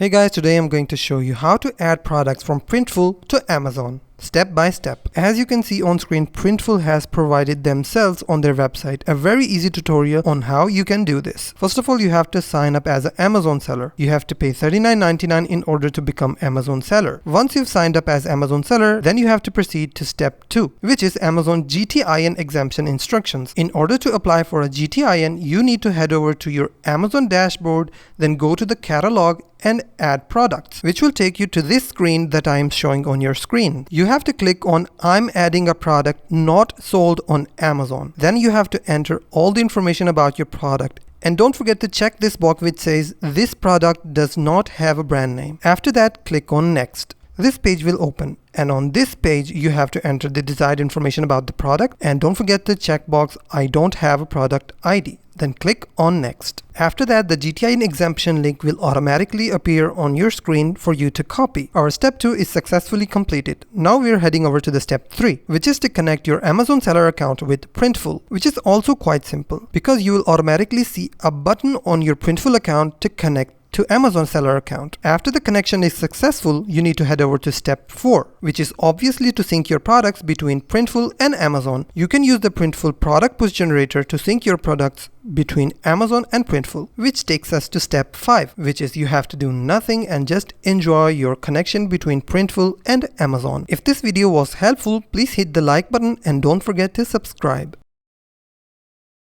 Hey guys, today I'm going to show you how to add products from Printful to Amazon. Step by step. As you can see on screen, Printful has provided themselves on their website a very easy tutorial on how you can do this. First of all, you have to sign up as an Amazon seller. You have to pay $39.99 in order to become Amazon seller. Once you've signed up as Amazon seller, then you have to proceed to step 2, which is Amazon GTIN exemption instructions. In order to apply for a GTIN, you need to head over to your Amazon dashboard, then go to the catalog and add products, which will take you to this screen that I am showing on your screen. You have to click on I'm adding a product not sold on Amazon. Then you have to enter all the information about your product. And don't forget to check this box which says this product does not have a brand name. After that, click on next. This page will open, and on this page you have to enter the desired information about the product, and don't forget the checkbox I don't have a product ID. Then click on next. After that, the GTIN exemption link will automatically appear on your screen for you to copy. Our step 2 is successfully completed. Now we are heading over to the step 3, which is to connect your Amazon seller account with Printful, which is also quite simple because you will automatically see a button on your Printful account to connect to Amazon seller account. After the connection is successful, you need to head over to step 4, which is obviously to sync your products between Printful and Amazon. You can use the Printful product push generator to sync your products between Amazon and Printful, which takes us to step 5, which is you have to do nothing and just enjoy your connection between Printful and Amazon. If this video was helpful, please hit the like button and don't forget to subscribe.